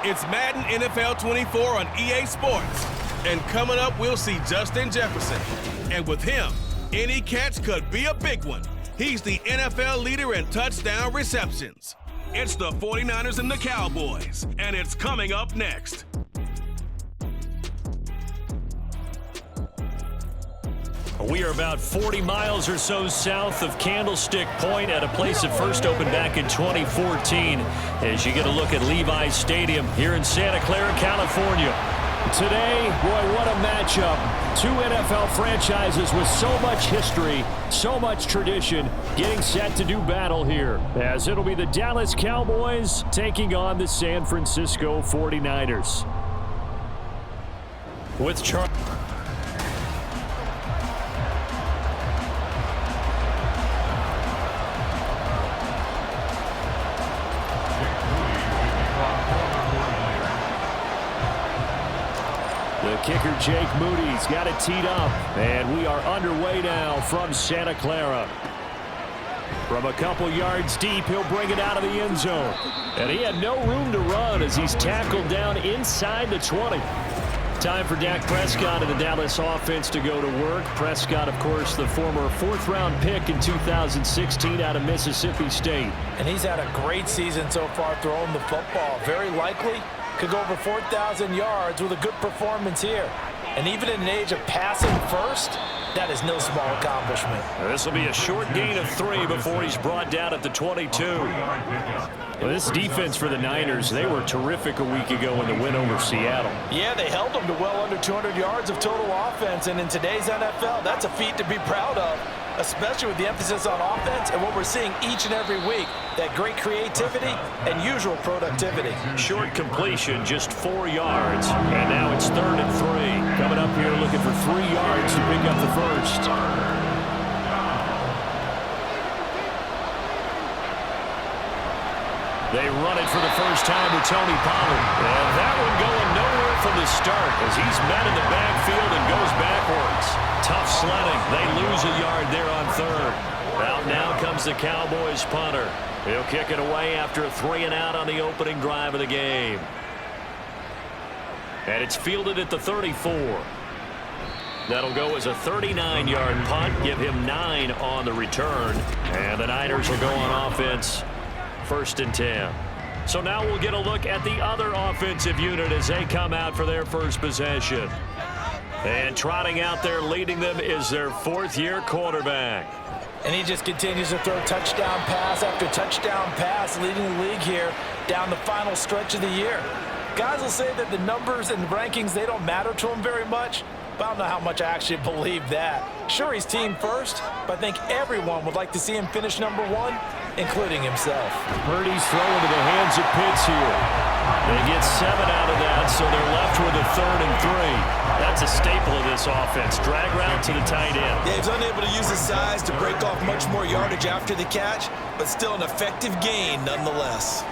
It's Madden NFL 24 on EA Sports. And coming up, we'll see Justin Jefferson. And with him, any catch could be a big one. He's the NFL leader in touchdown receptions. It's the 49ers and the Cowboys, and it's coming up next. We are about 40 miles or so south of Candlestick Point at a place that first opened back in 2014 as you get a look at Levi's Stadium here in Santa Clara, California. Today, boy, what a matchup. Two NFL franchises with so much history, so much tradition, getting set to do battle here, as it'll be the Dallas Cowboys taking on the San Francisco 49ers. With Charles. The kicker, Jake Moody's got it teed up, and we are underway now from Santa Clara. From a couple yards deep, he'll bring it out of the end zone. And he had no room to run as he's tackled down inside the 20. Time for Dak Prescott and the Dallas offense to go to work. Prescott, of course, the former fourth-round pick in 2016 out of Mississippi State. And he's had a great season so far throwing the football. Very likely could go over 4,000 yards with a good performance here. And even in an age of passing first, that is no small accomplishment. This will be a short gain of 3 before he's brought down at the 22. Well, this defense for the Niners, they were terrific a week ago in the win over Seattle. Yeah, they held them to well under 200 yards of total offense, and in today's NFL, that's a feat to be proud of, especially with the emphasis on offense and what we're seeing each and every week, that great creativity and usual productivity. Short completion, just 4 yards, and now it's 3rd and 3. Coming up here looking for 3 yards to pick up the first. They run it for the first time with Tony Pollard. And that one going nowhere from the start as he's met in the backfield and goes backwards. Tough sledding. They lose a yard there on 3rd. Out now comes the Cowboys punter. He'll kick it away after a 3-and-out on the opening drive of the game. And it's fielded at the 34. That'll go as a 39-yard punt, give him 9 on the return. And the Niners will go on offense. 1st and 10. So now we'll get a look at the other offensive unit as they come out for their first possession. And trotting out there leading them is their 4th-year quarterback. And he just continues to throw touchdown pass after touchdown pass, leading the league here down the final stretch of the year. Guys will say that the numbers and the rankings, they don't matter to him very much, but I don't know how much I actually believe that. Sure, he's team first, but I think everyone would like to see him finish number 1, including himself. Purdy's throwing to the hands of Pitts here. They get 7 out of that, so they're left with a 3rd and 3. That's a staple of this offense. Drag route to the tight end. Yeah, he's unable to use his size to break off much more yardage after the catch, but still an effective gain nonetheless.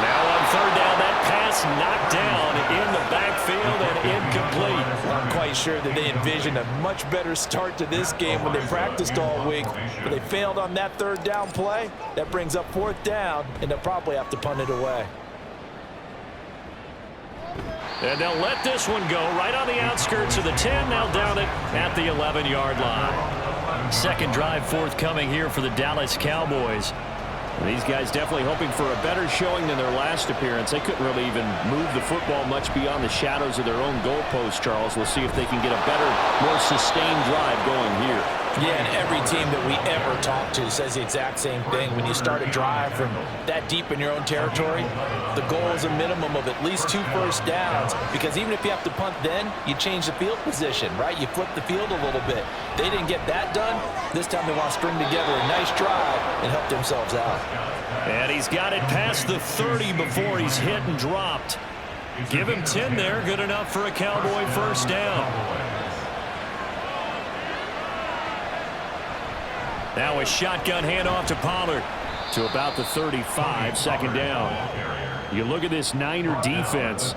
Now on 3rd down, that pass knocked down in the backfield and incomplete. I'm quite sure that they envisioned a much better start to this game when they practiced all week, but they failed on that 3rd down play. That brings up 4th down, and they'll probably have to punt it away. And they'll let this one go right on the outskirts of the 10. Now down it at the 11-yard line. Second drive forthcoming here for the Dallas Cowboys. These guys definitely hoping for a better showing than their last appearance. They couldn't really even move the football much beyond the shadows of their own goalpost, Charles. We'll see if they can get a better, more sustained drive going here. Yeah, and every team that we ever talk to says the exact same thing. When you start a drive from that deep in your own territory, the goal is a minimum of at least 2 first downs, because even if you have to punt then, you change the field position, right? You flip the field a little bit. They didn't get that done. This time they want to string together a nice drive and help themselves out. And he's got it past the 30 before he's hit and dropped. Give him 10 there. Good enough for a Cowboy first down. Now a shotgun handoff to Pollard. to about the 35, second down. You look at this Niner defense.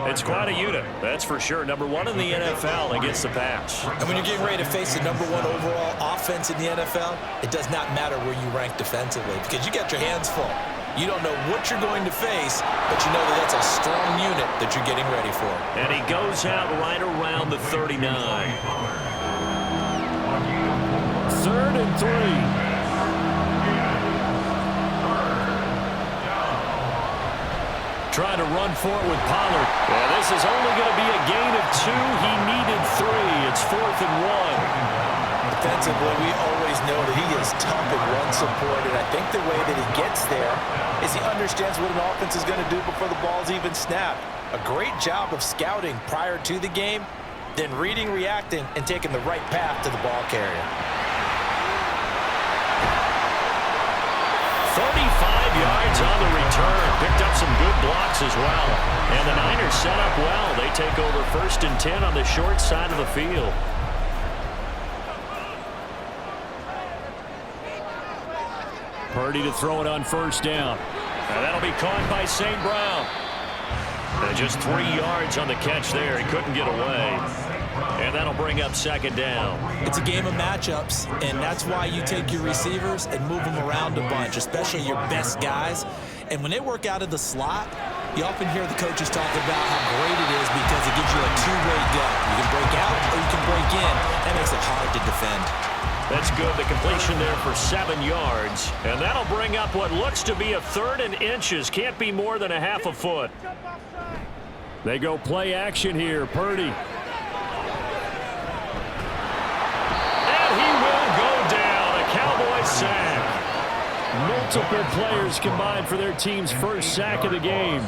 It's quite a unit, that's for sure. Number one in the NFL against the pass. And when you're getting ready to face the number one overall offense in the NFL, it does not matter where you rank defensively because you got your hands full. You don't know what you're going to face, but you know that that's a strong unit that you're getting ready for. And he goes out right around the 39. 3rd and 3. Trying to run for it with Pollard. Yeah, this is only going to be a gain of 2. He needed 3. It's 4th and 1. Defensively, we always know that he is tough in run support, and I think the way that he gets there is he understands what an offense is going to do before the ball's even snapped. A great job of scouting prior to the game, then reading, reacting, and taking the right path to the ball carrier. 35 yards on the return. Picked up some good blocks as well. And the Niners set up well. They take over 1st and 10 on the short side of the field. Purdy to throw it on 1st down. And that'll be caught by St. Brown. And just 3 yards on the catch there. He couldn't get away. And that'll bring up 2nd down. It's a game of matchups, and that's why you take your receivers and move them around a bunch, especially your best guys. And when they work out of the slot, you often hear the coaches talk about how great it is because it gives you a two-way go. You can break out or you can break in. That makes it hard to defend. That's good. The completion there for 7 yards. And that'll bring up what looks to be a 3rd and inches. Can't be more than a half a foot. They go play action here. Purdy. Sack. Multiple players combined for their team's first sack of the game.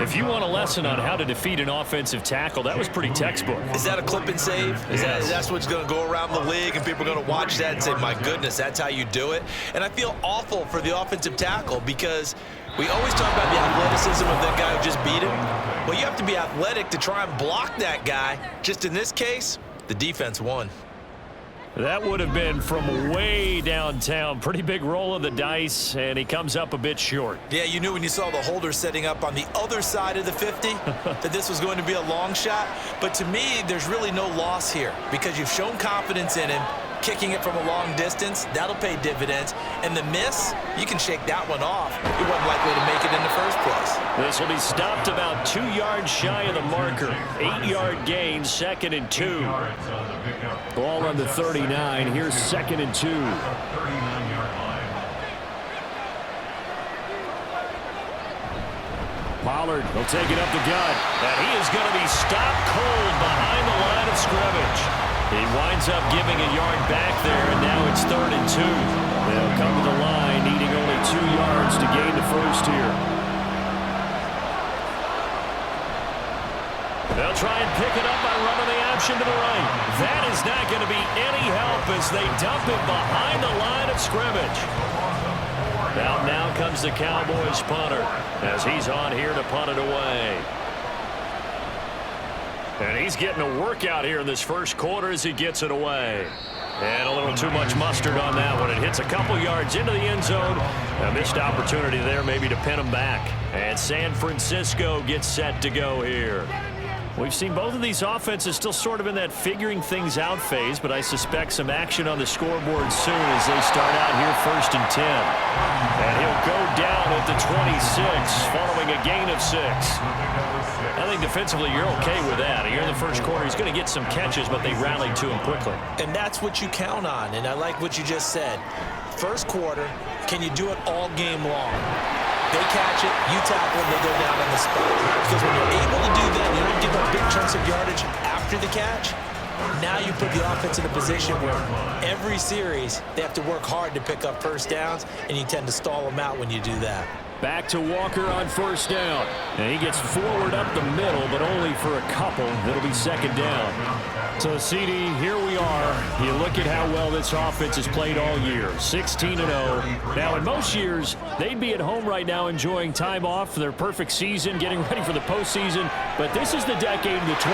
If you want a lesson on how to defeat an offensive tackle, that was pretty textbook. Is that a clip and save? That's what's going to go around the league, and people are going to watch that and say, my goodness, that's how you do it? And I feel awful for the offensive tackle because we always talk about the athleticism of that guy who just beat him. Well, you have to be athletic to try and block that guy. Just in this case, the defense won. That would have been from way downtown. Pretty big roll of the dice, and he comes up a bit short. Yeah, you knew when you saw the holder setting up on the other side of the 50 that this was going to be a long shot. But to me, there's really no loss here because you've shown confidence in him. Kicking it from a long distance, that'll pay dividends. And the miss, you can shake that one off. He wasn't likely to make it in the first place. This will be stopped about 2 yards shy of the marker. 8-yard gain, 2nd and 2. Ball on the 39. Here's 2nd and 2. Pollard will take it up the gut. And he is going to be stopped cold behind the line of scrimmage. He winds up giving a yard back there, and now it's 3rd and 2. They'll come to the line, needing only 2 yards to gain the first here. They'll try and pick it up by running the option to the right. That is not going to be any help as they dump it behind the line of scrimmage. Now comes the Cowboys punter as he's on here to punt it away. And he's getting a workout here in this first quarter as he gets it away. And a little too much mustard on that one. It hits a couple yards into the end zone. A missed opportunity there maybe to pin him back. And San Francisco gets set to go here. We've seen both of these offenses still sort of in that figuring things out phase, but I suspect some action on the scoreboard soon as they start out here 1st and 10. And he'll go down at the 26 following a gain of 6. I think defensively you're okay with that. Here in the first quarter, he's going to get some catches, but they rallied to him quickly. And that's what you count on, and I like what you just said. First quarter, can you do it all game long? They catch it, you tackle, and they go down on the spot. Because when you're able to do that, you don't give up big chunks of yardage after the catch. Now you put the offense in a position where every series they have to work hard to pick up first downs, and you tend to stall them out when you do that. Back to Walker on first down. And he gets forward up the middle, but only for a couple. It'll be second down. So, CD, here we are. You look at how well this offense has played all year, 16-0. Now, in most years, they'd be at home right now enjoying time off for their perfect season, getting ready for the postseason. But this is the decade of the 2020,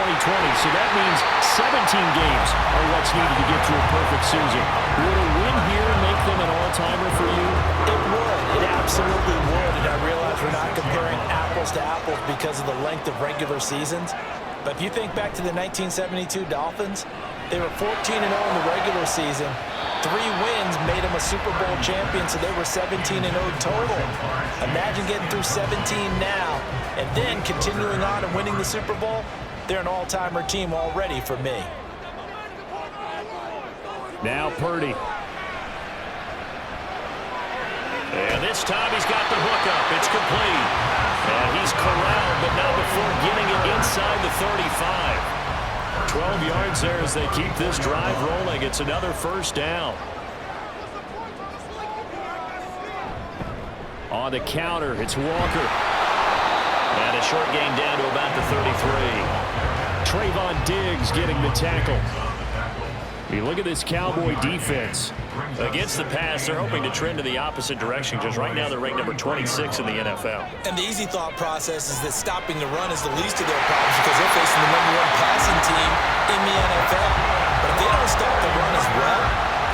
so that means 17 games are what's needed to get to a perfect season. Would a win here make them an all-timer for you? It would. It absolutely would. And I realize we're not comparing apples to apples because of the length of regular seasons. But if you think back to the 1972 Dolphins, they were 14-0 in the regular season. 3 wins made them a Super Bowl champion, so they were 17-0 total. Imagine getting through 17 now and then continuing on and winning the Super Bowl. They're an all-timer team already for me. Now Purdy. And this time he's got the hook up. It's complete. And he's corralled, but not before getting it inside the 35. 12 yards there as they keep this drive rolling. It's another first down. On the counter, it's Walker. And a short gain down to about the 33. Trayvon Diggs getting the tackle. You look at this Cowboy defense. Against the pass, they're hoping to trend in the opposite direction because right now they're ranked number 26 in the NFL. And the easy thought process is that stopping the run is the least of their problems because they're facing the #1 passing team in the NFL. But if they don't stop the run as well,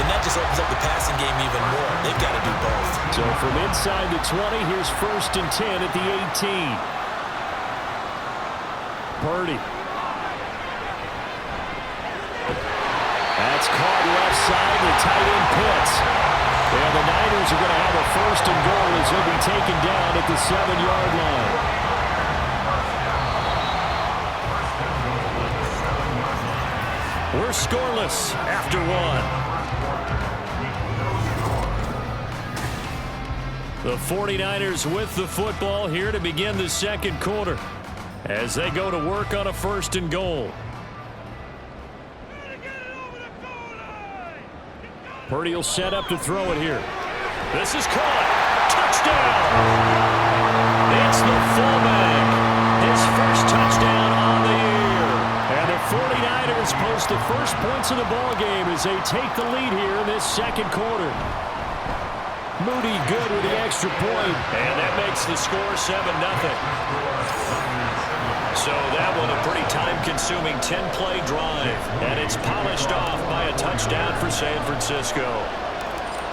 then that just opens up the passing game even more. They've got to do both. So from inside the 20, here's 1st and 10 at the 18. Purdy. That's caught left side. The tight end Pitts. And the Niners are going to have a 1st and goal as he'll be taken down at the 7-yard line. We're scoreless after 1. The 49ers with the football here to begin the second quarter as they go to work on a 1st and goal. Purdy will set up to throw it here. This is caught. Touchdown! It's the fullback. His first touchdown on the year. And the 49ers post the first points of the ball game as they take the lead here in this second quarter. Moody good with the extra point. And that makes the score 7-0. So that one a pretty time-consuming 10-play drive. And it's polished off by a touchdown for San Francisco.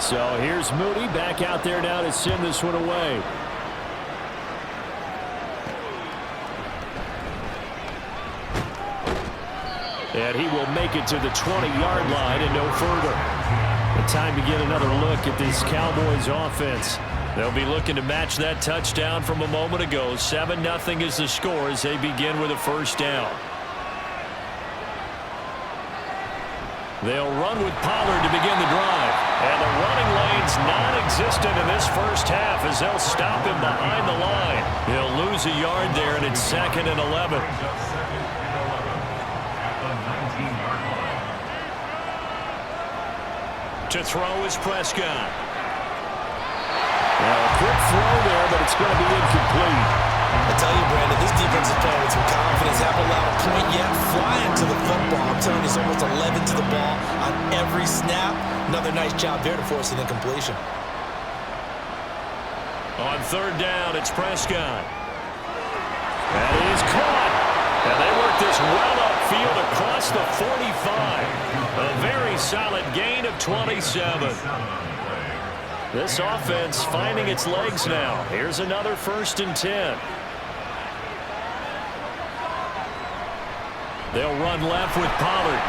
So here's Moody back out there now to send this one away. And he will make it to the 20-yard line and no further. The time to get another look at this Cowboys offense. They'll be looking to match that touchdown from a moment ago. 7-0 is the score as they begin with a 1st down. They'll run with Pollard to begin the drive. And the running lane's non-existent in this first half as they'll stop him behind the line. He'll lose a yard there, and it's 2nd and 11. To throw is Prescott. Well, a quick throw there, but it's going to be incomplete. I tell you, Brandon, this defense is playing with some confidence. Haven't allowed a point yet. Flying to the football. I'm telling you, it's almost 11 to the ball on every snap. Another nice job there to force an incompletion. On 3rd down, it's Prescott. That is caught. And they work this well upfield across the 45. A very solid gain of 27. This offense finding its legs now. Here's another 1st and 10. They'll run left with Pollard.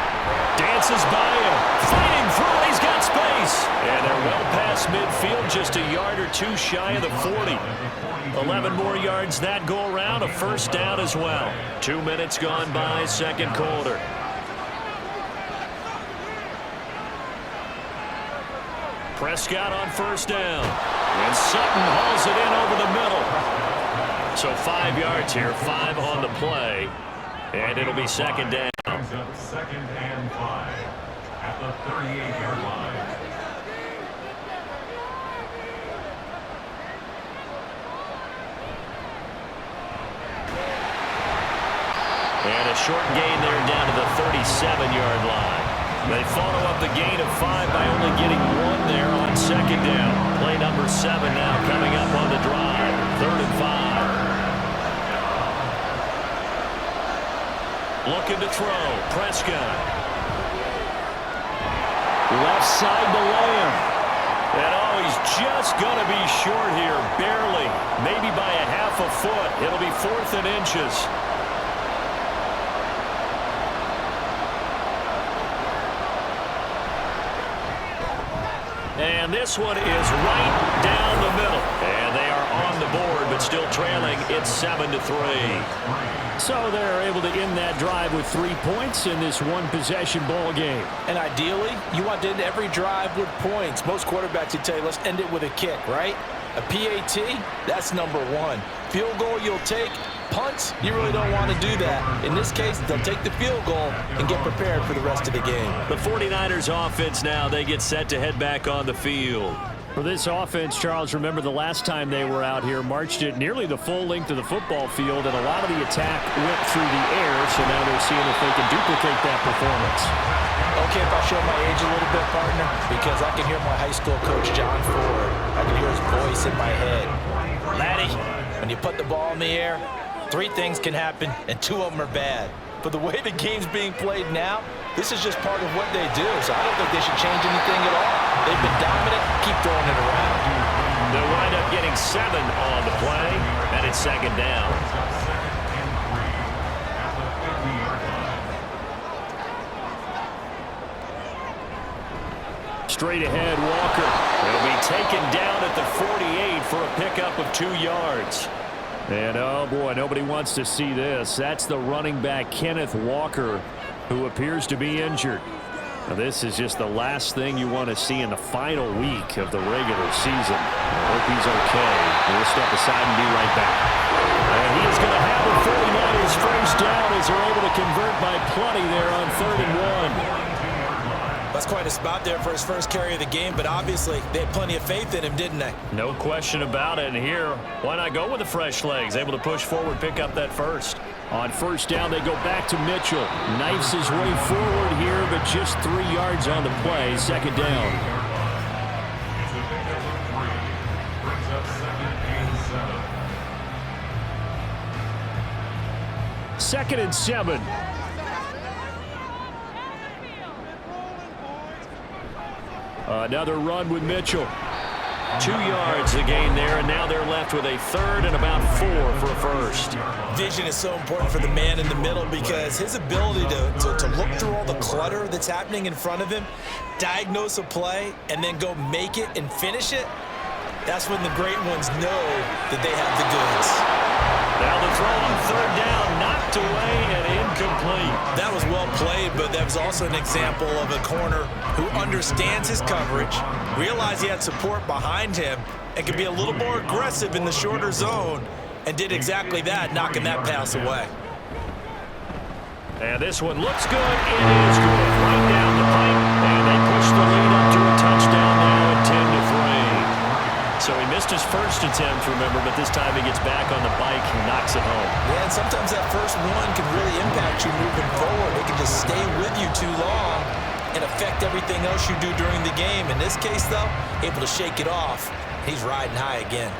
Dances by him. Fighting through. He's got space. And they're well past midfield, just a yard or 2 shy of the 40. 11 more yards that go around. A 1st down as well. 2 minutes gone by, second quarter. Prescott on 1st down. And Sutton hauls it in over the middle. So 5 yards here, 5 on the play. And it'll be 2nd down. 2nd and 5 at the 38-yard line. And a short gain there down to the 37-yard line. They follow up the gain of 5 by only getting 1 there on second down. Play number 7 now coming up on the drive. 3rd and 5. Looking to throw. Prescott. Left side to Lamb. And he's just going to be short here. Barely. Maybe by a half a foot. It'll be 4th and inches. And this one is right down the middle. And they are on the board, but still trailing. It's 7-3. So they're able to end that drive with 3 points in this one-possession ball game. And ideally, you want to end every drive with points. Most quarterbacks would tell you, let's end it with a kick, right? A PAT, that's number 1. Field goal you'll take. Punts, you really don't want to do that. In this case, they'll take the field goal and get prepared for the rest of the game. The 49ers offense now, they get set to head back on the field. For this offense, Charles, remember the last time they were out here, marched it nearly the full length of the football field, and a lot of the attack went through the air, so now they're seeing if they can duplicate that performance. Okay, if I show my age a little bit, partner, because I can hear my high school coach, John Ford. I can hear his voice in my head. Laddie, when you put the ball in the air, 3 things can happen, and 2 of them are bad. But the way the game's being played now, this is just part of what they do, so I don't think they should change anything at all. They've been dominant. Keep throwing it around. They'll wind up getting 7 on the play, and it's 2nd down. Straight ahead, Walker. He'll be taken down at the 48 for a pickup of 2 yards. And, oh, boy, nobody wants to see this. That's the running back, Kenneth Walker, who appears to be injured. Now, this is just the last thing you want to see in the final week of the regular season. I hope he's okay. We'll step aside and be right back. And he is going to have the 49ers first down as they're able to convert by plenty there on 3rd and 1. That's quite a spot there for his first carry of the game, but obviously they had plenty of faith in him, didn't they? No question about it. And here, why not go with the fresh legs? Able to push forward, pick up that first. On first down, they go back to Mitchell. Knifes his way forward here, but just 3 yards on the play. 2nd down. Brings up 2nd and 7. 2nd and 7. Another run with Mitchell. 2 yards the gain there, and now they're left with a 3rd and about 4 for a first. Vision is so important for the man in the middle because his ability to look through all the clutter that's happening in front of him, diagnose a play, and then go make it and finish it, that's when the great ones know that they have the goods. Now the throw on 3rd down, knocked away and incomplete. That was well played, but that was also an example of a corner who understands his coverage, realized he had support behind him, and could be a little more aggressive in the shorter zone, and did exactly that, knocking that pass away. And this one looks good. It is good. Right down the pipe, and they push the lead up to a touchdown now at 10-3. So he missed his first attempt, remember, but this time he gets back on the bike and knocks it home. Yeah, and sometimes that first one can really impact you moving forward. It can just stay with you too long and affect everything else you do during the game. In this case, though, able to shake it off. He's riding high again.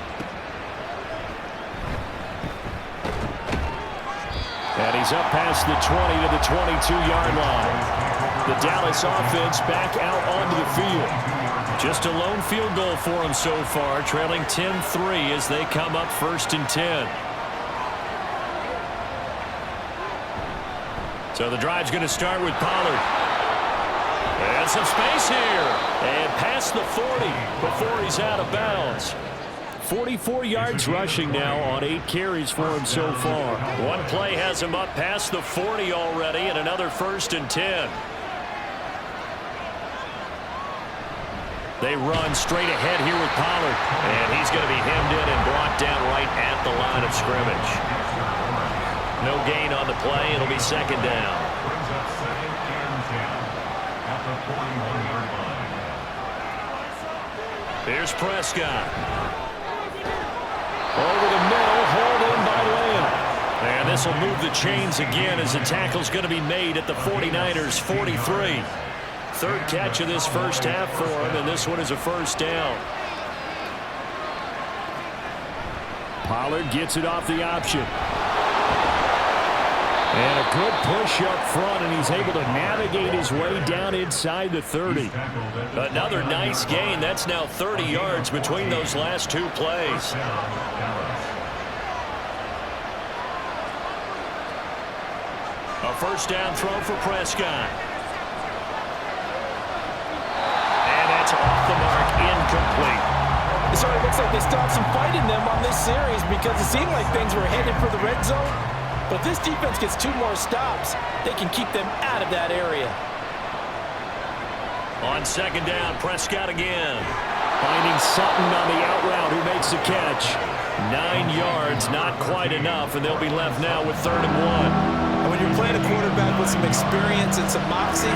And he's up past the 20 to the 22-yard line. The Dallas offense back out onto the field. Just a lone field goal for them so far, trailing 10-3 as they come up 1st and 10. So the drive's going to start with Pollard. And some space here. And past the 40 before he's out of bounds. 44 yards rushing now on 8 carries for him so far. One play has him up past the 40 already, and another 1st and 10. They run straight ahead here with Pollard. And he's going to be hemmed in and blocked down right at the line of scrimmage. No gain on the play. It'll be 2nd down. Brings up 2nd and 10 at the 41-yard line. Here's Prescott. Over the middle, hauled in by Lamb. And this will move the chains again as the tackle's going to be made at the 49ers 43. Third catch of this first half for him, and this one is a first down. Pollard gets it off the option. And a good push up front, and he's able to navigate his way down inside the 30. Another nice gain. That's now 30 yards between those last two plays. A first down throw for Prescott. And that's off the mark, incomplete. It certainly looks like they still have some fight in them on this series because it seemed like things were headed for the red zone. But if this defense gets 2 more stops, they can keep them out of that area. On second down, Prescott again. Finding Sutton on the out route, who makes the catch. 9 yards, not quite enough, and they'll be left now with 3rd and 1. And when you're playing a quarterback with some experience and some moxie,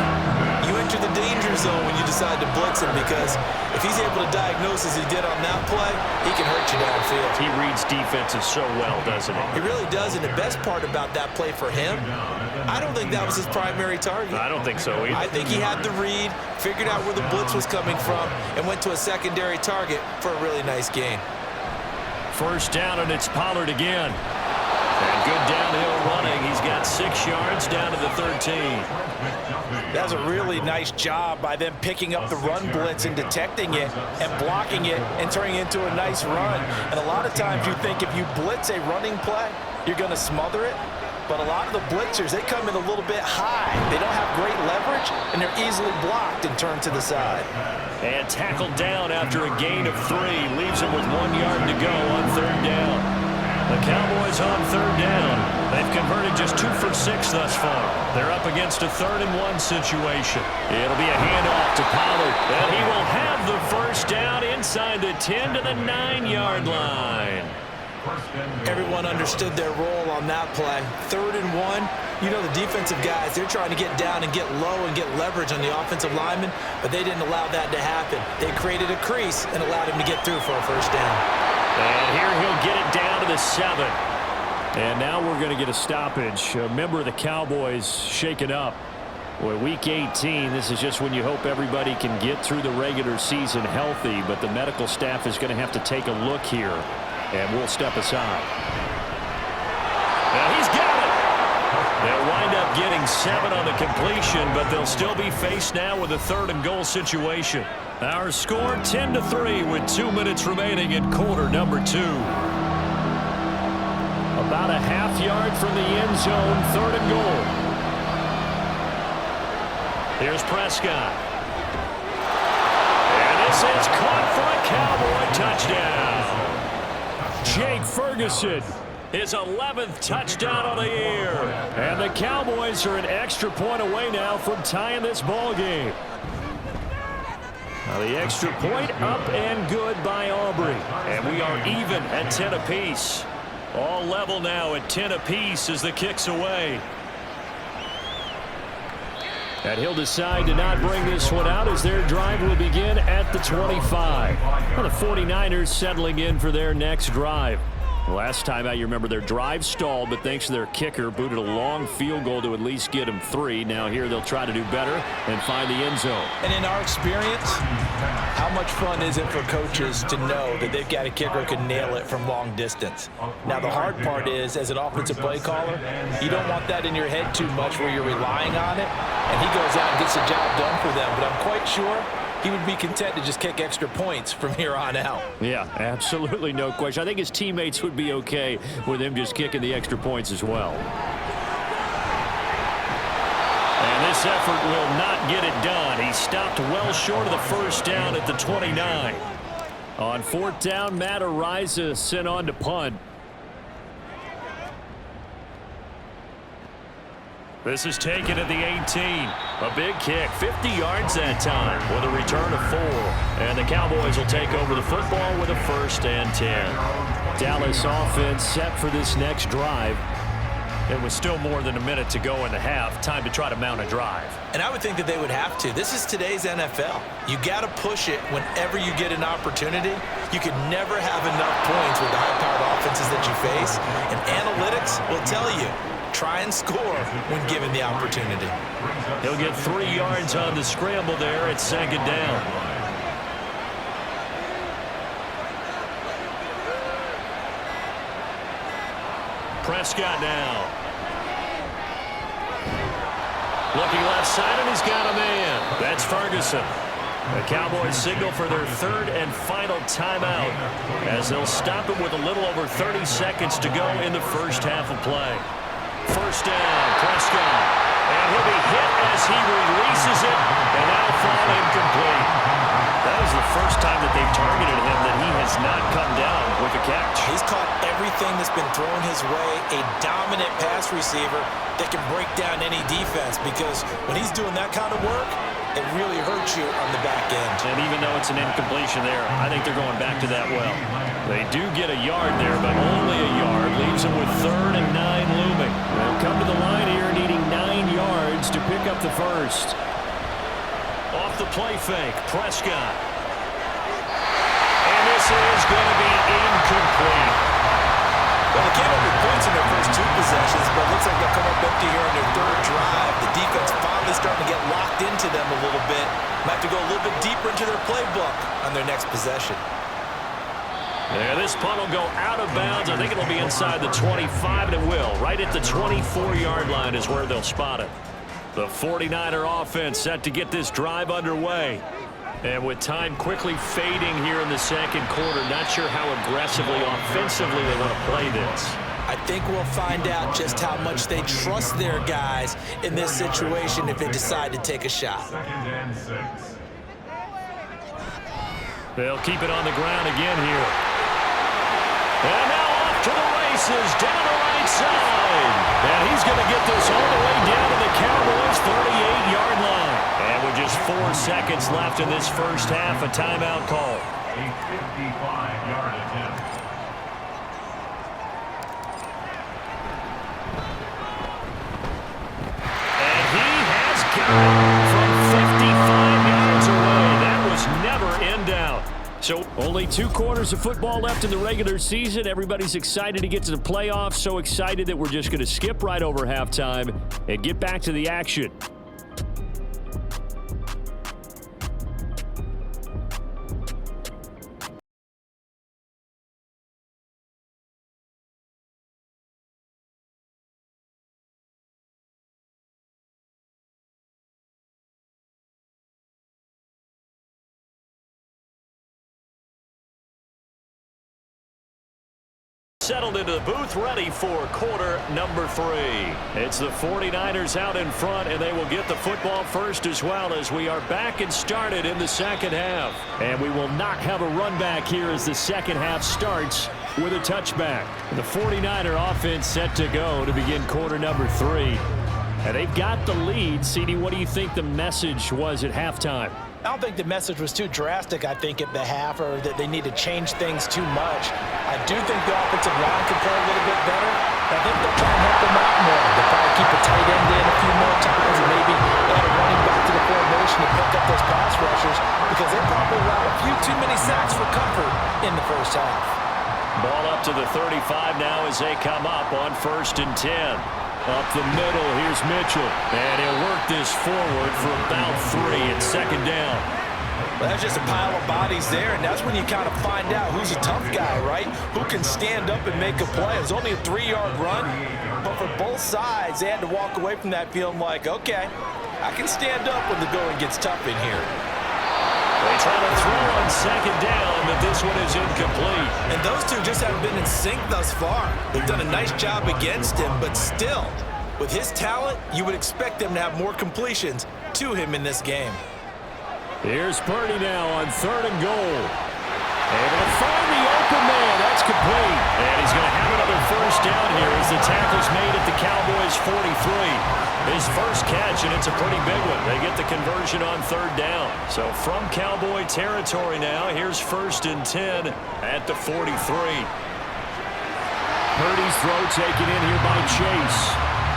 you enter the danger zone when you decide to blitz him, because if he's able to diagnose as he did on that play, he can hurt you downfield. He reads defenses so well, doesn't he? He really does, and the best part about that play for him, I don't think that was his primary target. I don't think so either. I think he had the read, figured out where the blitz was coming from, and went to a secondary target for a really nice gain. First down, and it's Pollard again. And good downhill running. He's got 6 yards down to the 13. That was a really nice job by them picking up the run blitz and detecting it and blocking it and turning it into a nice run. And a lot of times you think if you blitz a running play, you're going to smother it. But a lot of the blitzers, they come in a little bit high. They don't have great leverage, and they're easily blocked and turned to the side. And tackled down after a gain of 3. Leaves him with 1 yard to go on 3rd down. The Cowboys on 3rd down. They've converted just 2 for 6 thus far. They're up against a 3rd and 1 situation. It'll be a handoff to Pollard. And he will have the first down inside the 10 to the 9-yard line. Everyone understood their role on that play. 3rd and 1. You know the defensive guys, they're trying to get down and get low and get leverage on the offensive lineman, but they didn't allow that to happen. They created a crease and allowed him to get through for a first down. And here he'll get it down to the 7. And now we're going to get a stoppage. A member of the Cowboys shaken up. Boy, Week 18, this is just when you hope everybody can get through the regular season healthy, but the medical staff is going to have to take a look here, and we'll step aside. Now he's got it. They'll wind up getting 7 on the completion, but they'll still be faced now with a 3rd and goal situation. Our score 10-3 with 2 minutes remaining in quarter number 2. About a half yard from the end zone, 3rd and goal. Here's Prescott. And this is caught for a Cowboy touchdown. Jake Ferguson. His 11th touchdown of the year. And the Cowboys are an extra point away now from tying this ball game. Now the extra point up and good by Aubrey. And we are even at 10 apiece. All level now at 10 apiece as the kick's away. And he'll decide to not bring this one out as their drive will begin at the 25. Well, the 49ers settling in for their next drive. Last time out, you remember their drive stalled, but thanks to their kicker, booted a long field goal to at least get them 3. Now here they'll try to do better and find the end zone. And in our experience, how much fun is it for coaches to know that they've got a kicker who can nail it from long distance? Now the hard part is, as an offensive play caller, you don't want that in your head too much where you're relying on it, and he goes out and gets the job done for them. But I'm quite sure he would be content to just kick extra points from here on out. Yeah, absolutely no question. I think his teammates would be okay with him just kicking the extra points as well. And this effort will not get it done. He stopped well short of the first down at the 29. On 4th down, Matt Ariza sent on to punt. This is taken at the 18. A big kick, 50 yards that time with a return of 4. And the Cowboys will take over the football with a 1st and 10. Dallas offense set for this next drive. It was still more than a minute to go in the half. Time to try to mount a drive. And I would think that they would have to. This is today's NFL. You got to push it whenever you get an opportunity. You can never have enough points with the high-powered offenses that you face. And analytics will tell you, try and score when given the opportunity. He'll get 3 yards on the scramble there at second down. Prescott now. Looking left side, and he's got a man. That's Ferguson. The Cowboys signal for their 3rd and final timeout as they'll stop it with a little over 30 seconds to go in the first half of play. First down, Prescott. And he'll be hit as he releases it, and that'll fall incomplete. That was the first time that they've targeted him that he has not come down with a catch. He's caught everything that's been thrown his way, a dominant pass receiver that can break down any defense, because when he's doing that kind of work, it really hurts you on the back end. And even though it's an incompletion there, I think they're going back to that well. They do get a yard there, but only a yard. Leaves them with 3rd and 9 looming. They'll come to the line here needing 9 yards to pick up the first. Off the play fake, Prescott. And this is going to be incomplete. Well, they came up with points in their first 2 possessions, but it looks like they'll come up empty here on their 3rd drive. The defense finally starting to get locked into them a little bit. Might have to go a little bit deeper into their playbook on their next possession. Yeah, this punt will go out of bounds. I think it'll be inside the 25, and it will. Right at the 24-yard line is where they'll spot it. The 49er offense set to get this drive underway. And with time quickly fading here in the second quarter, not sure how aggressively, offensively they want to play this. I think we'll find out just how much they trust their guys in this situation if they decide to take a shot. 2nd and 6. They'll keep it on the ground again here. And now off to the races, down the right side. And he's going to get this all the way down to the Cowboys' 38-yard line. And with just 4 seconds left in this first half, a timeout call. A 55-yard attempt. And he has got it from 55 yards away. That was never in doubt. So only 2 quarters of football left in the regular season. Everybody's excited to get to the playoffs. So excited that we're just going to skip right over halftime and get back to the action. Settled into the booth, ready for quarter number 3. It's the 49ers out in front, and they will get the football first as well as we are back and started in the second half. And we will not have a run back here as the second half starts with a touchback. The 49er offense set to go to begin quarter number 3. And they've got the lead. CD, what do you think the message was at halftime? I don't think the message was too drastic, I think, at the half, or that they need to change things too much. I do think the offensive line can play a little bit better. I think they'll try and help them out more. They'll probably keep a tight end in a few more times and maybe add a running back to the formation to pick up those pass rushers, because they probably allowed a few too many sacks for comfort in the first half. Ball up to the 35 now as they come up on 1st and 10. Up the middle, here's Mitchell. And he'll work this forward for about 3 at second down. Well, that's just a pile of bodies there, and that's when you kind of find out who's a tough guy, right? Who can stand up and make a play. It was only a 3-yard run, but for both sides, they had to walk away from that feeling like, okay, I can stand up when the going gets tough in here. They try to throw on second down, but this one is incomplete. And those two just haven't been in sync thus far. They've done a nice job against him, but still, with his talent, you would expect them to have more completions to him in this game. Here's Purdy now on 3rd and goal. Able to find the open man. That's complete. And he's going to have another first down here as the tackle's made at the Cowboys' 43. His first catch, and it's a pretty big one. They get the conversion on 3rd down. So from Cowboy territory now, here's 1st and 10 at the 43. Purdy's throw taken in here by Chase.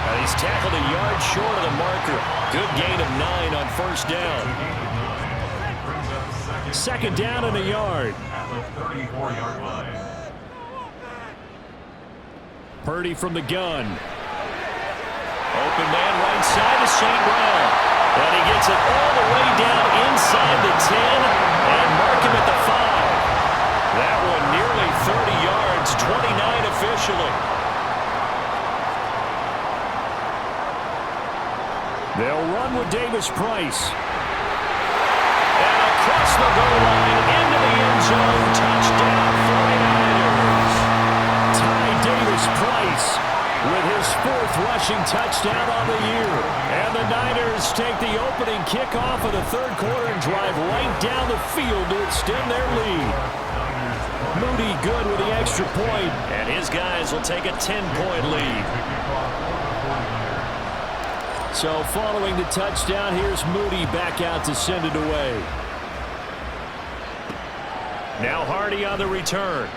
And he's tackled a yard short of the marker. Good gain of 9 on first down. Second down and a yard. At the 34-yard line. Purdy from the gun. Open man right side to St. Brown. And he gets it all the way down inside the 10 and mark him at the 5. That one nearly 30 yards, 29 officially. They'll run with Davis Price. And across the goal line into the end zone. Touchdown 49ers. Ty Davis Price with his 4th rushing touchdown on the year. And the Niners take the opening kickoff of the 3rd quarter and drive right down the field to extend their lead. Moody good with the extra point. And his guys will take a 10-point lead. So following the touchdown, here's Moody back out to send it away. Now Hardy on the return.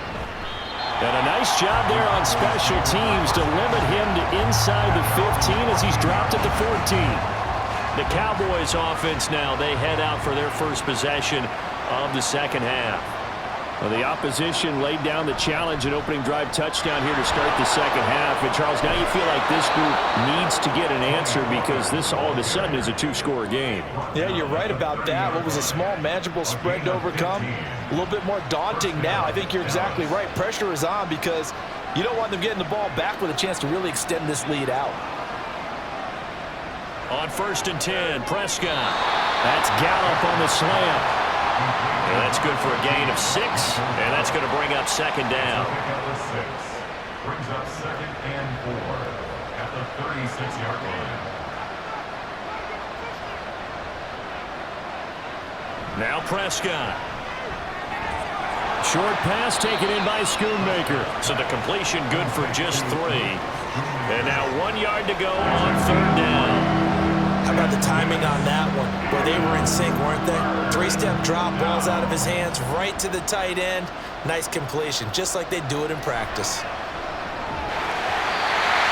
And a nice job there on special teams to limit him to inside the 15 as he's dropped at the 14. The Cowboys offense now, they head out for their first possession of the second half. Well, the opposition laid down the challenge and opening drive touchdown here to start the second half. And, Charles, now you feel like this group needs to get an answer because this all of a sudden is a 2-score game. Yeah, you're right about that. What was a small, manageable spread to overcome, a little bit more daunting now. I think you're exactly right. Pressure is on because you don't want them getting the ball back with a chance to really extend this lead out. On 1st and 10, Prescott. That's Gallup on the slam. And that's good for a gain of 6, and that's going to bring up second down. Brings up 2nd and 4 at the 36-yard line. Now Prescott. Short pass taken in by Schoonmaker. So the completion good for just 3. And now 1 yard to go on 3rd down. How about the timing on that one? Where they were in sync, weren't they? 3-step drop, balls out of his hands, right to the tight end. Nice completion, just like they do it in practice.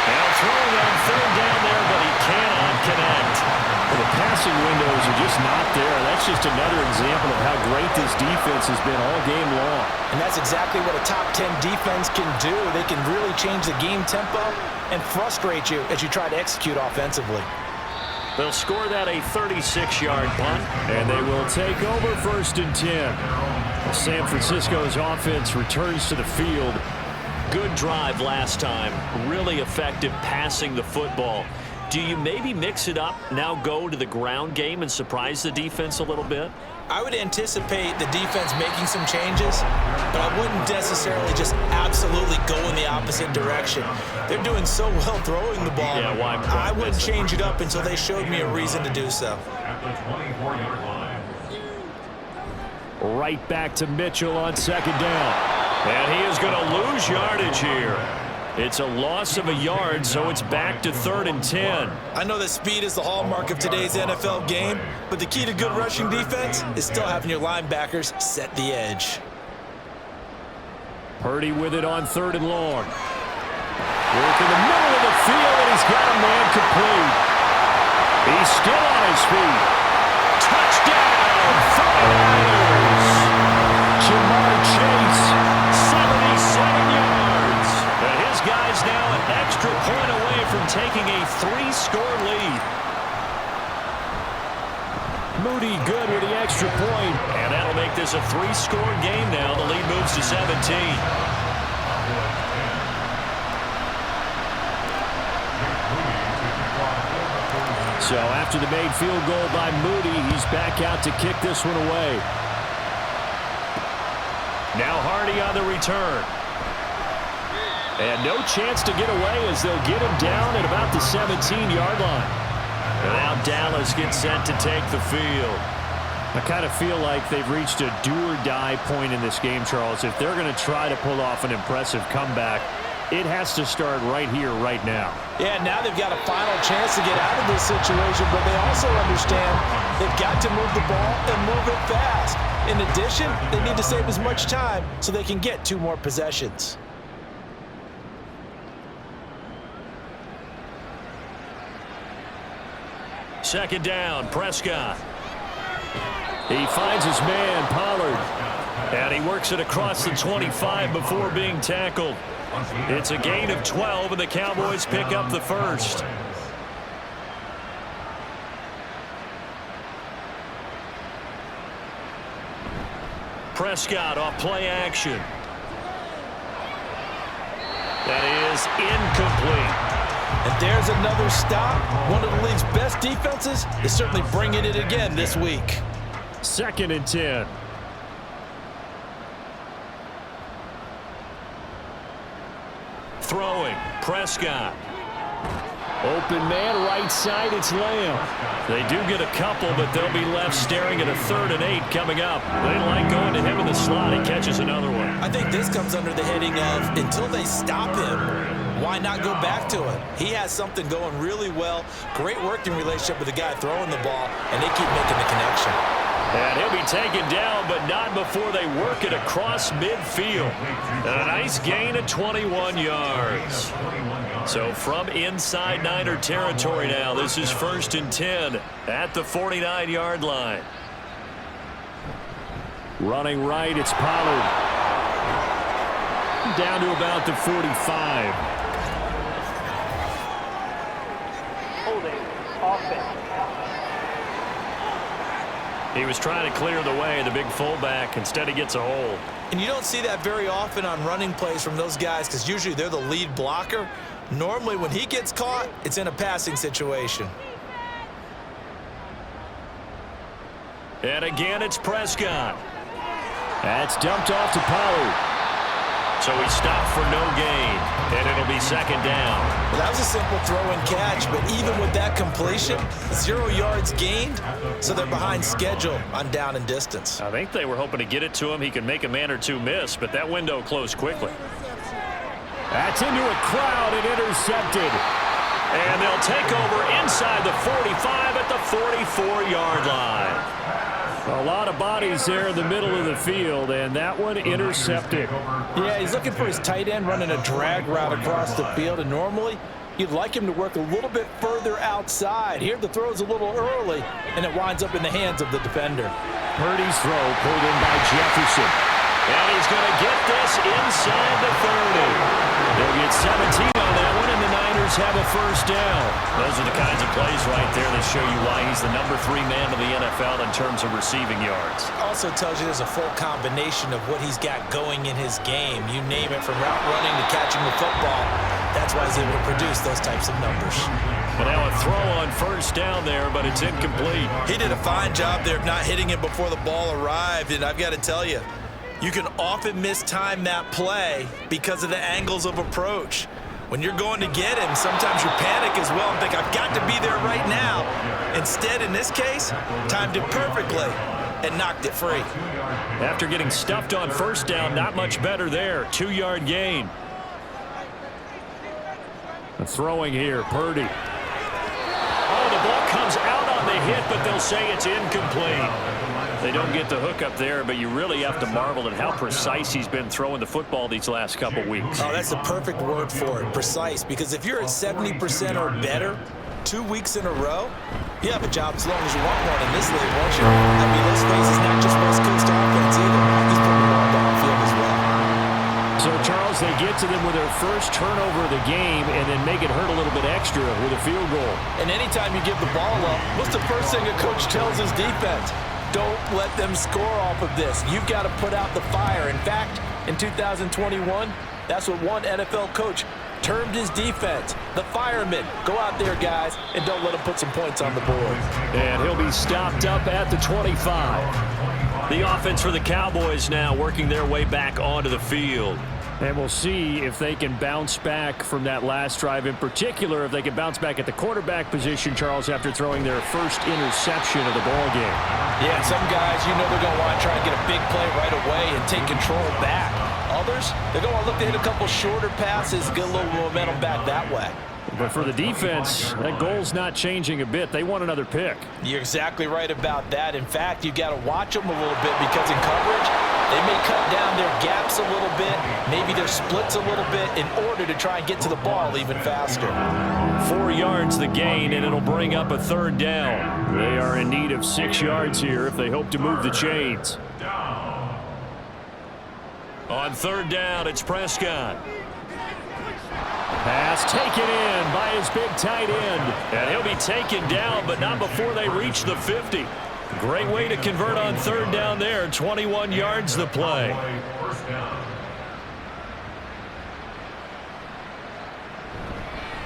Now throwing on 3rd down there, but he cannot connect. Well, the passing windows are just not there. That's just another example of how great this defense has been all game long. And that's exactly what a top 10 defense can do. They can really change the game tempo and frustrate you as you try to execute offensively. They'll score that a 36-yard punt. And they will take over 1st and 10. San Francisco's offense returns to the field. Good drive last time. Really effective passing the football. Do you maybe mix it up, now go to the ground game and surprise the defense a little bit? I would anticipate the defense making some changes, but I wouldn't necessarily just absolutely go in the opposite direction. They're doing so well throwing the ball. Yeah, why? I wouldn't change it up until they showed me a reason to do so. At the 24-yard line. Right back to Mitchell on 2nd down. And he is going to lose yardage here. It's a loss of a yard, so it's back to 3rd and 10. I know that speed is the hallmark of today's NFL game, but the key to good rushing defense is still having your linebackers set the edge. Purdy with it on 3rd and long. Work in the middle of the field, and he's got a man complete. He's still on his feet. Touchdown, 49ers! Jamar Chase. 77 yards. And his guys now an extra point away from taking a 3-score lead. Moody good with the extra point. And that'll make this a 3-score game now. The lead moves to 17. So after the made field goal by Moody, he's back out to kick this one away. Now Hardy on the return. And no chance to get away as they'll get him down at about the 17-yard line. And now Dallas gets set to take the field. I kind of feel like they've reached a do-or-die point in this game, Charles. If they're going to try to pull off an impressive comeback, it has to start right here, right now. Yeah, now they've got a final chance to get out of this situation, but they also understand they've got to move the ball and move it fast. In addition, they need to save as much time so they can get 2 more possessions. Second down, Prescott. He finds his man, Pollard. And he works it across the 25 before being tackled. It's a gain of 12, and the Cowboys pick up the first. Prescott off play action. That is incomplete. And there's another stop. One of the league's best defenses is certainly bringing it again this week. 2nd and 10. Throwing, Prescott. Open man, right side, it's Lamb. They do get a couple, but they'll be left staring at a 3rd and 8 coming up. They like going to him in the slot. He catches another one. I think this comes under the heading of until they stop him, why not go back to him? He has something going really well. Great working relationship with the guy throwing the ball, and they keep making the connection. And he'll be taken down, but not before they work it across midfield. And a nice gain of 21 yards. So from inside Niner territory now, this is 1st and 10 at the 49-yard line. Running right, it's Pollard. Down to about the 45. Holding offense. He was trying to clear the way, the big fullback. Instead, he gets a hold. And you don't see that very often on running plays from those guys because usually they're the lead blocker. Normally, when he gets caught, it's in a passing situation. And again, it's Prescott. That's dumped off to Pollard. So he stopped for no gain, and it'll be 2nd down. Well, that was a simple throw and catch, but even with that completion, 0 yards gained, so they're behind schedule on down and distance. I think they were hoping to get it to him. He could make a man or two miss, but that window closed quickly. That's into a crowd and intercepted. And they'll take over inside the 45 at the 44-yard line. A lot of bodies there in the middle of the field, and that one intercepted. Yeah, he's looking for his tight end running a drag route across the field, and normally you'd like him to work a little bit further outside. Here the throw's a little early, and it winds up in the hands of the defender. Purdy's throw pulled in by Jefferson. And he's going to get this inside the 30. They'll get 17 on that one, and the Niners have a first down. Those are the kinds of plays right there that show you why he's the number 3 man in the NFL in terms of receiving yards. Also tells you there's a full combination of what he's got going in his game. You name it, from route running to catching the football. That's why he's able to produce those types of numbers. But now a throw on first down there, but it's incomplete. He did a fine job there of not hitting it before the ball arrived, and I've got to tell you, you can often mistime that play because of the angles of approach. When you're going to get him, sometimes you panic as well and think, I've got to be there right now. Instead, in this case, timed it perfectly and knocked it free. After getting stuffed on first down, not much better there. 2-yard gain. Throwing here, Purdy. Oh, the ball comes out on the hit, but they'll say it's incomplete. They don't get the hook up there, but you really have to marvel at how precise he's been throwing the football these last couple weeks. Oh, that's the perfect word for it, precise, because if you're at 70% or better 2 weeks in a row, you have a job as long as you want one in this league, won't you? I mean, let's face it, it's not just West Coast offense either. He's putting the ball downfield as well. So, Charles, they get to them with their first turnover of the game and then make it hurt a little bit extra with a field goal. And anytime you give the ball up, what's the first thing a coach tells his defense? Don't let them score off of this. You've got to put out the fire. In fact, in 2021, that's what one NFL coach termed his defense. The firemen. Go out there, guys, and don't let them put some points on the board. And he'll be stopped up at the 25. The offense for the Cowboys now working their way back onto the field. And we'll see if they can bounce back from that last drive. In particular, if they can bounce back at the quarterback position, Charles, after throwing their first interception of the ball game. Yeah, and some guys, you know they're going to want to try and get a big play right away and take control back. Others, they're going to look to hit a couple shorter passes, get a little momentum back that way. But for the defense, that goal's not changing a bit. They want another pick. You're exactly right about that. In fact, you got to watch them a little bit because in coverage, they may cut down their gaps a little bit, maybe their splits a little bit in order to try and get to the ball even faster. 4 yards the gain, and it'll bring up a third down. They are in need of 6 yards here if they hope to move the chains. On third down, it's Prescott. Pass taken in by his big tight end. And he'll be taken down, but not before they reach the 50. Great way to convert on third down there. 21 yards the play.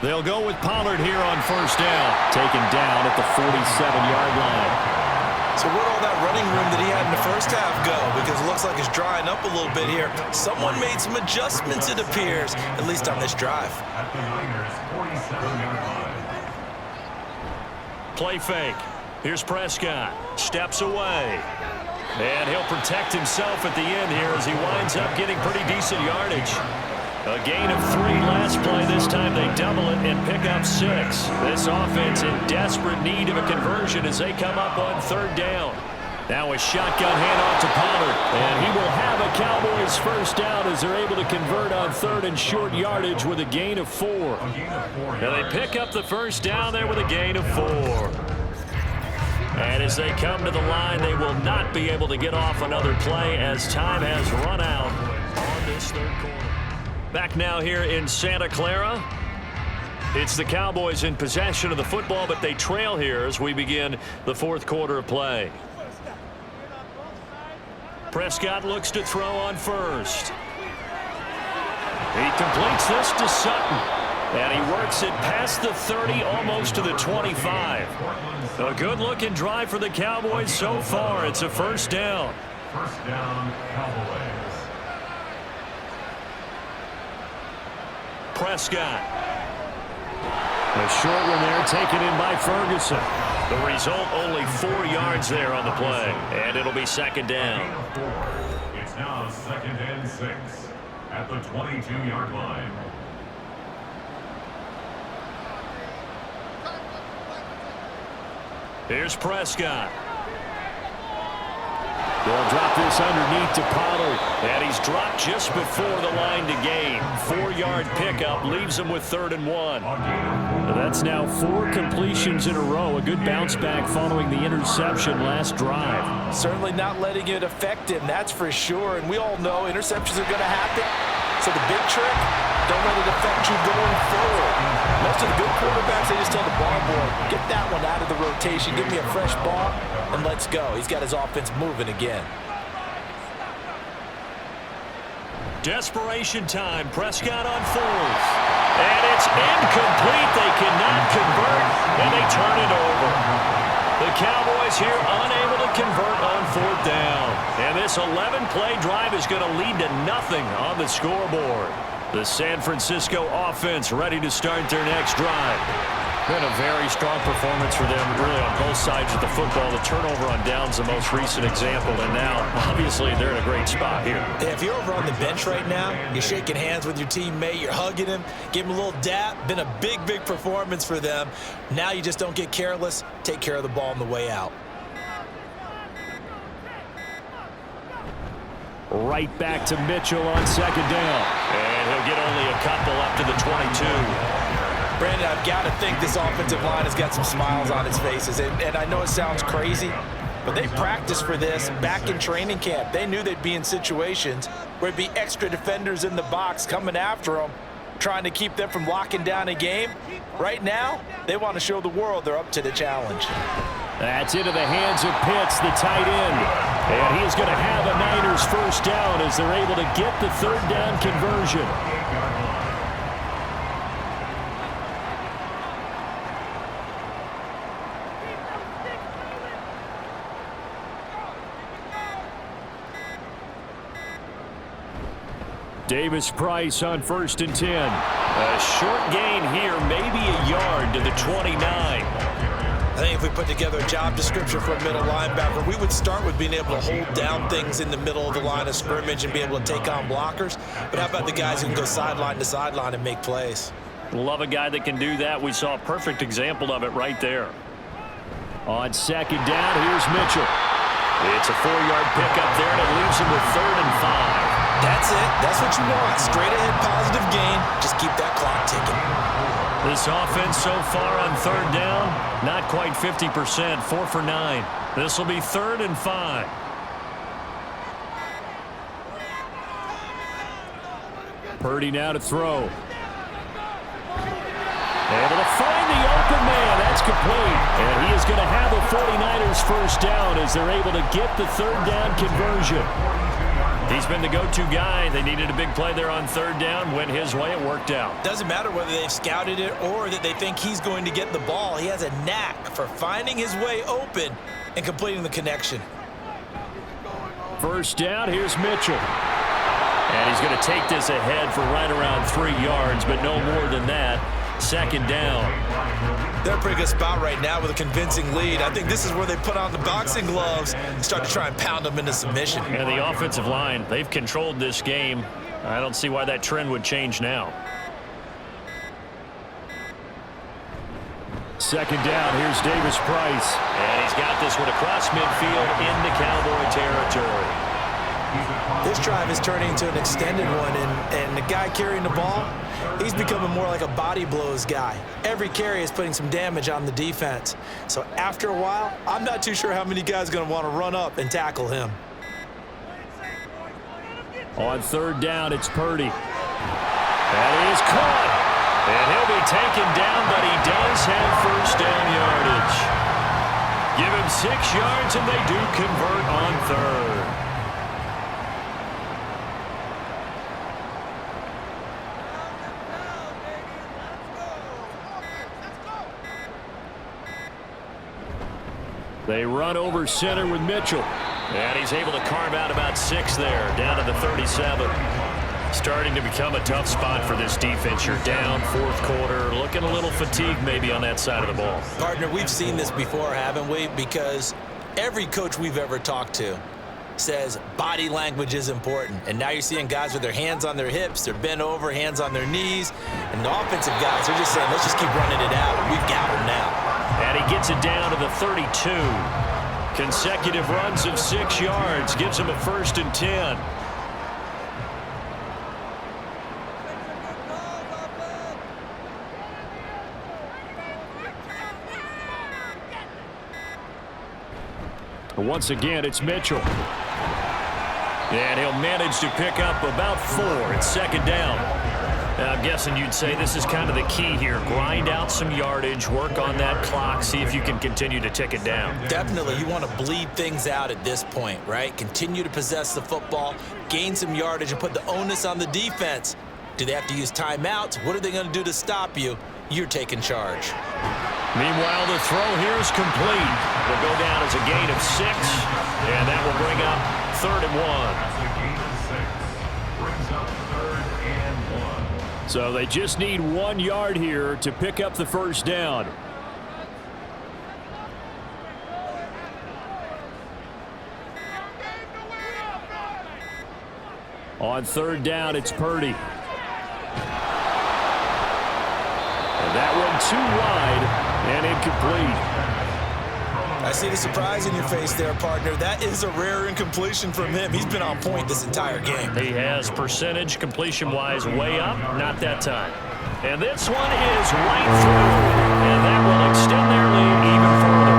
They'll go with Pollard here on first down. Taken down at the 47-yard line. So where'd all that running room that he had in the first half go? Because it looks like it's drying up a little bit here. Someone made some adjustments, it appears, at least on this drive. At the Niners' 47-yard line. Play fake. Here's Prescott. Steps away. And he'll protect himself at the end here as he winds up getting pretty decent yardage. A gain of 3 last play. This time they double it and pick up 6. This offense in desperate need of a conversion as they come up on third down. Now a shotgun handoff to Pollard. And he will have a Cowboys first down as they're able to convert on third and short yardage with a gain of 4. Now they pick up the first down there with a gain of 4. And as they come to the line, they will not be able to get off another play as time has run out on this third quarter. Back now here in Santa Clara. It's the Cowboys in possession of the football, but they trail here as we begin the fourth quarter of play. Prescott looks to throw on first. He completes this to Sutton. And he works it past the 30, almost to the 25. A good-looking drive for the Cowboys so far. It's a first down. First down, Cowboys. Prescott. A short one there taken in by Ferguson. The result, only 4 yards there on the play. And it'll be second down. It's now 2nd and 6 at the 22-yard line. Here's Prescott. They'll drop this underneath to Pollard. And he's dropped just before the line to gain. 4-yard pickup leaves him with 3rd and 1. That's now 4 completions in a row. A good bounce back following the interception last drive. Certainly not letting it affect him, that's for sure. And we all know interceptions are going to happen. So the big trick, don't let it affect you going forward. Most of the good quarterbacks, they just tell the ball boy, get that one out of the rotation, give me a fresh ball, and let's go. He's got his offense moving again. Desperation time. Prescott on 4th. And it's incomplete. They cannot convert, and they turn it over. The Cowboys here unable to convert on 4th down. And this 11-play drive is going to lead to nothing on the scoreboard. The San Francisco offense ready to start their next drive. Been a very strong performance for them, really, on both sides of the football. The turnover on downs the most recent example, and now, obviously, they're in a great spot here. Yeah, if you're over on the bench right now, you're shaking hands with your teammate, you're hugging him, give him a little dap. Been a big, big performance for them. Now you just don't get careless. Take care of the ball on the way out. Right back to Mitchell on 2nd down. And he'll get only a couple up to the 22. Brandon, I've got to think this offensive line has got some smiles on its faces. And I know it sounds crazy, but they practiced for this back in training camp. They knew they'd be in situations where there'd be extra defenders in the box coming after them, trying to keep them from locking down a game. Right now, they want to show the world they're up to the challenge. That's into the hands of Pitts, the tight end. And he's going to have a Niners first down as they're able to get the 3rd down conversion. Davis Price on 1st and 10. A short gain here, maybe a yard to the 29. I think if we put together a job description for a middle linebacker, we would start with being able to hold down things in the middle of the line of scrimmage and be able to take on blockers. But how about the guys who can go sideline to sideline and make plays? Love a guy that can do that. We saw a perfect example of it right there. On 2nd down, here's Mitchell. It's a 4-yard pickup there, and it leaves him with 3rd and 5. That's it. That's what you want. Straight ahead positive gain. Just keep that clock ticking. This offense so far on third down, not quite 50%, 4 for 9. This will be 3rd and 5. Purdy now to throw. Able to find the open man. That's complete. And he is going to have a 49ers first down as they're able to get the third down conversion. He's been the go-to guy. They needed a big play there on third down. Went his way. It worked out. Doesn't matter whether they've scouted it or that they think he's going to get the ball. He has a knack for finding his way open and completing the connection. First down, here's Mitchell. And he's going to take this ahead for right around 3 yards, but no more than that. Second down. They're in a pretty good spot right now with a convincing lead. I think this is where they put on the boxing gloves and start to try and pound them into submission. And the offensive line, they've controlled this game. I don't see why that trend would change now. Second down, here's Davis Price. And he's got this one across midfield into Cowboy territory. This drive is turning into an extended one, and the guy carrying the ball, he's becoming more like a body blows guy. Every carry is putting some damage on the defense. So after a while, I'm not too sure how many guys are going to want to run up and tackle him. On third down, it's Purdy. That is caught. And he'll be taken down, but he does have first down yardage. Give him 6 yards, and they do convert on third. They run over center with Mitchell. And he's able to carve out about 6 there, down to the 37. Starting to become a tough spot for this defense. You're down, 4th quarter, looking a little fatigued maybe on that side of the ball. Partner, we've seen this before, haven't we? Because every coach we've ever talked to says body language is important. And now you're seeing guys with their hands on their hips, they're bent over, hands on their knees. And the offensive guys are just saying, let's just keep running it out. We've got them now. And he gets it down to the 32. Consecutive runs of 6 yards gives him a 1st and 10. Once again, it's Mitchell. And he'll manage to pick up about 4. It's second down. I'm guessing you'd say this is kind of the key here. Grind out some yardage, work on that clock, see if you can continue to tick it down. Definitely. You want to bleed things out at this point, right? Continue to possess the football, gain some yardage, and put the onus on the defense. Do they have to use timeouts? What are they going to do to stop you? You're taking charge. Meanwhile, the throw here is complete. Will go down as a gain of 6, and that will bring up 3rd and 1. So they just need 1 yard here to pick up the first down. On third down, it's Purdy. And that one too wide and incomplete. I see the surprise in your face there, partner. That is a rare incompletion from him. He's been on point this entire game. He has percentage completion-wise way up. Not that time. And this one is right through. And that will extend their lead even further.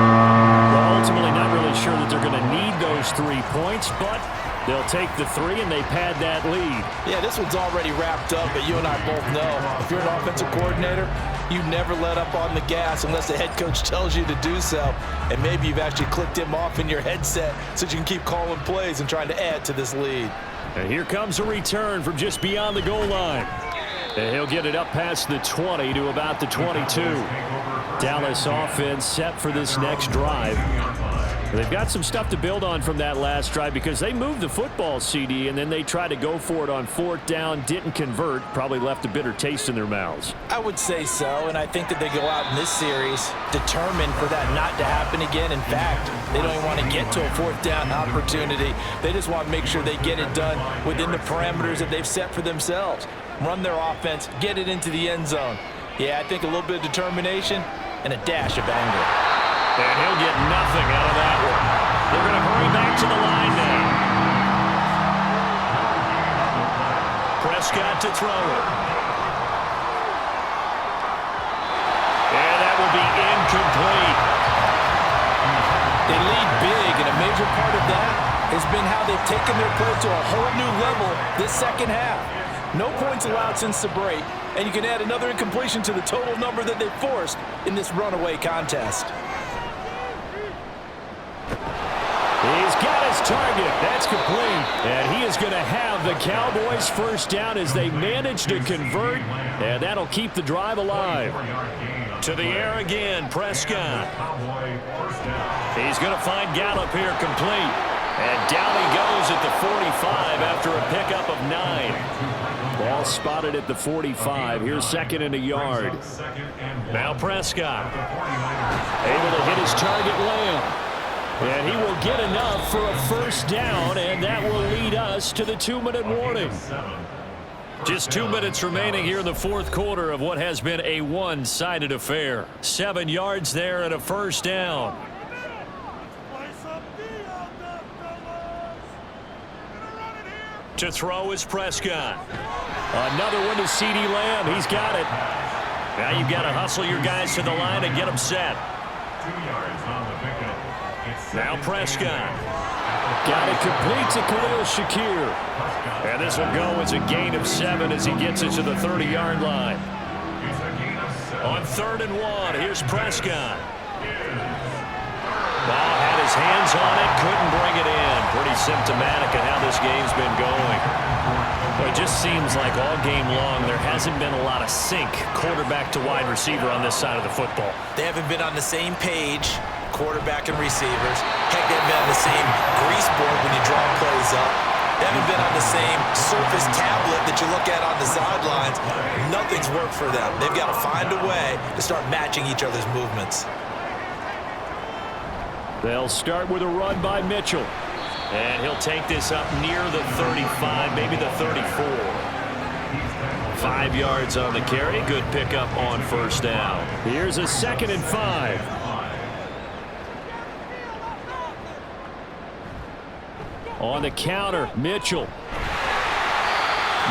Well, ultimately not really sure that they're going to need those 3 points, but they'll take the 3 and they pad that lead. Yeah, this one's already wrapped up, but you and I both know if you're an offensive coordinator, you never let up on the gas unless the head coach tells you to do so. And maybe you've actually clicked him off in your headset so you can keep calling plays and trying to add to this lead. And here comes a return from just beyond the goal line. And he'll get it up past the 20 to about the 22. Dallas offense set for this next drive. They've got some stuff to build on from that last drive because they moved the football, CD, and then they tried to go for it on 4th down, didn't convert, probably left a bitter taste in their mouths. I would say so, and I think that they go out in this series determined for that not to happen again. In fact, they don't even want to get to a 4th down opportunity. They just want to make sure they get it done within the parameters that they've set for themselves. Run their offense, get it into the end zone. Yeah, I think a little bit of determination and a dash of anger. And he'll get nothing out of that one. They're going to hurry back to the line now. Prescott to throw it. major part of that has been how they've taken their play to a whole new level this second half. No points allowed since the break, and you can add another incompletion to the total number that they've forced in this runaway contest. He's got his target. That's complete. And he is going to have the Cowboys first down as they manage to convert. And that'll keep the drive alive. To the air again, Prescott. He's going to find Gallup here complete. And down he goes at the 45 after a pickup of 9. Ball spotted at the 45. Here's second and a yard. Now Prescott. Able to hit his target, Lamb. And he will get enough for a first down, and that will lead us to the 2-minute warning. Just 2 minutes remaining here in the fourth quarter of what has been a one-sided affair. 7 yards there and a first down. To throw is Prescott. Another one to C.D. Lamb. He's got it. Now you've got to hustle your guys to the line and get them set. 2 yards on the pickup. Now Prescott. Got it complete to Khalil Shakir. And this will go as a gain of 7 as he gets it to the 30-yard line. On 3rd and 1, here's Prescott. Ball had his hands on it, couldn't bring it in. Pretty symptomatic of how this game's been going. Well, it just seems like all game long there hasn't been a lot of sync quarterback to wide receiver on this side of the football. They haven't been on the same page, quarterback and receivers. Heck, they haven't been on the same grease board when you draw plays up. They haven't been on the same Surface tablet that you look at on the sidelines. Nothing's worked for them. They've got to find a way to start matching each other's movements. They'll start with a run by Mitchell. And he'll take this up near the 35, maybe the 34. 5 yards on the carry. Good pickup on first down. Here's a 2nd and 5. On the counter, Mitchell.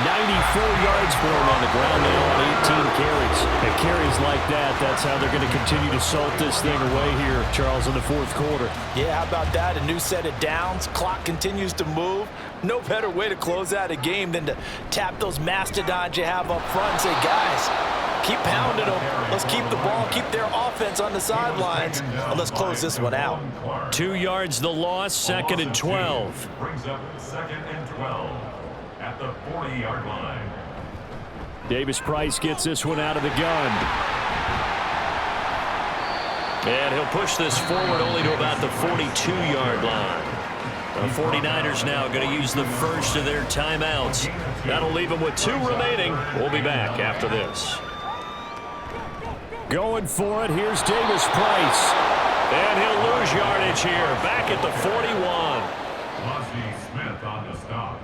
94 yards for him on the ground now on 18 carries. And carries like that, that's how they're going to continue to salt this thing away here, Charles, in the fourth quarter. Yeah, how about that? A new set of downs. Clock continues to move. No better way to close out a game than to tap those mastodons you have up front and say, guys, keep pounding them. Let's keep the ball, keep their offense on the sidelines, and let's close this one out. 2 yards the loss, 2nd and 12. Brings up 2nd and 12 at the 40-yard line. Davis Price gets this one out of the gun. And he'll push this forward only to about the 42-yard line. The 49ers now going to use the first of their timeouts. That'll leave them with 2 remaining. We'll be back after this. Going for it, here's Davis Price. And he'll lose yardage here, back at the 41. Mozzie Smith on the stop.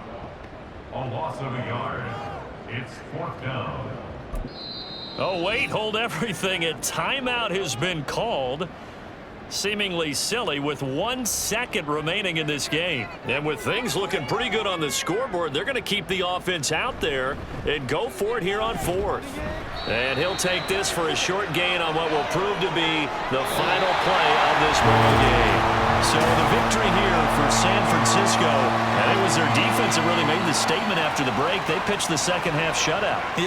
A loss of a yard. It's 4th down. Oh, wait, hold everything. A timeout has been called. Seemingly silly with 1 second remaining in this game. And with things looking pretty good on the scoreboard, they're going to keep the offense out there and go for it here on 4th. And he'll take this for a short gain on what will prove to be the final play of this ball game. So the victory here for San Francisco, and it was their defense that really made the statement after the break. They pitched the second half shutout. Yeah.